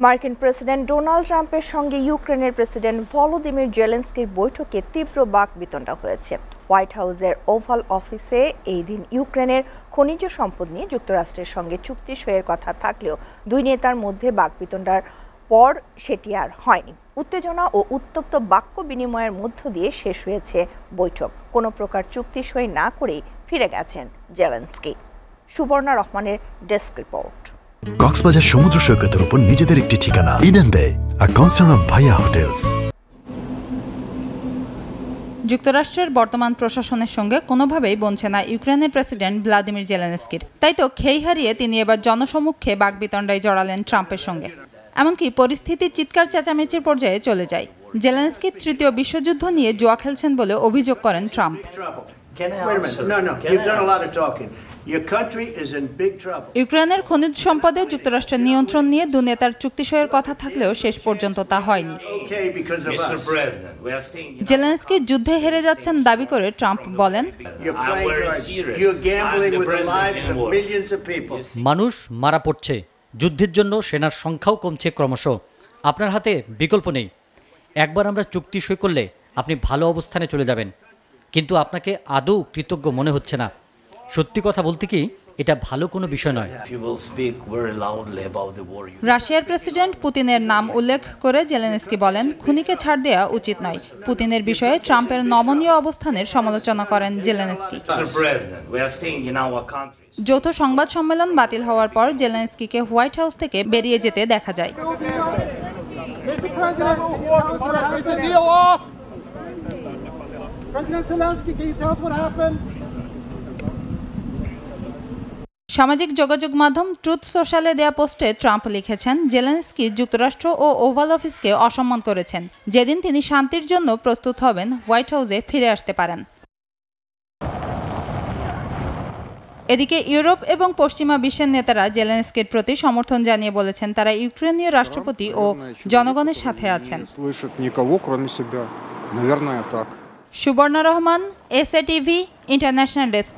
মার্কিন president Donald ট্রাম্পের সঙ্গে ইউক্রেনের প্রেসিডেন্ট ভলোদিমির জেলেনস্কির বৈঠকে তীব্র বাকবিতণ্ডা হয়েছে। হোয়াইট হাউসের ওভাল অফিসে এই দিন ইউক্রেনের খনিজ সম্পদ নিয়ে যুক্তরাষ্ট্রের সঙ্গে চুক্তি সইয়ের কথা থাকলেও দুই নেতার মধ্যে বাকবিতণ্ডার পর সেটি আর হয়নি। উত্তেজনা ও উত্তপ্ত বাক্য বিনিময়ের মধ্য দিয়ে শেষ হয়েছে বৈঠক। কোনো প্রকার চুক্তি সই না করেই ফিরে গেছেন জেলেনস্কি। সুবর্ণা রহমানের ডেস্ক রিপোর্ট। কক্সবাজার সমুদ্র সৈকতের উপর নিজেদের একটি ঠিকানা, ইডেন বে, আ কনসার্ন অফ ভাইয়া হোটেলস। যুক্তরাষ্ট্রের বর্তমান প্রশাসনের সঙ্গে কোনোভাবেই বনছে না ইউক্রেনের প্রেসিডেন্ট ভ্লাদিমির জেলেনস্কির। তাই তো খেই হারিয়ে তিনি এবার জনসমক্ষে বাকবিতণ্ডায় জড়ালেন ট্রাম্পের সঙ্গে। এমনকি পরিস্থিতি চিৎকার চেঁচামেচির পর্যায়ে চলে যায়। জেলেনস্কি তৃতীয় বিশ্বযুদ্ধ নিয়ে জুয়া খেলছেন বলে অভিযোগ করেন ট্রাম্প। ইউক্রেনের খনিজ সম্পদে যুক্তরাষ্ট্রের নিয়ন্ত্রণ নিয়ে দু নেতার চুক্তি সইয়ের কথা থাকলেও শেষ পর্যন্ত তা হয়নি। জেলেনস্কি যুদ্ধে হেরে যাচ্ছেন দাবি করে ট্রাম্প বলেন, মানুষ মারা পড়ছে, যুদ্ধের জন্য সেনার সংখ্যাও কমছে ক্রমশ। আপনার হাতে বিকল্প নেই। একবার আমরা চুক্তি সই করলে আপনি ভালো অবস্থানে চলে যাবেন, কিন্তু আপনাকে আদৌ কৃতজ্ঞ মনে হচ্ছে না। সত্যি কথা বলতে কি, এটা ভালো কোনো বিষয় নয়। রাশিয়ার প্রেসিডেন্ট পুতিনের নাম উল্লেখ করে জেলেনস্কি বলেন, খুনিকে ছাড় দেওয়া উচিত নয়। পুতিনের বিষয়ে ট্রাম্পের নমনীয় অবস্থানের সমালোচনা করেন জেলেনস্কি। যৌথ সংবাদ সম্মেলন বাতিল হওয়ার পর জেলেনস্কিকে হোয়াইট হাউস থেকে বেরিয়ে যেতে দেখা যায়। সামাজিক যোগাযোগ মাধ্যম ট্রুথ সোশ্যালে দেয়া পোস্টে ট্রাম্প লিখেছেন, জেলেনস্কি যুক্তরাষ্ট্র ও ওভাল অফিসকে অসম্মান করেছেন। যেদিন তিনি শান্তির জন্য প্রস্তুত হবেন, হোয়াইট হাউসে ফিরে আসতে পারেন। এদিকে ইউরোপ এবং পশ্চিমা বিশ্বের নেতারা জেলেনস্কির প্রতি সমর্থন জানিয়ে বলেছেন, তারা ইউক্রেনীয় রাষ্ট্রপতি ও জনগণের সাথে আছেন। Subarna Rahman, SA TV, international desk.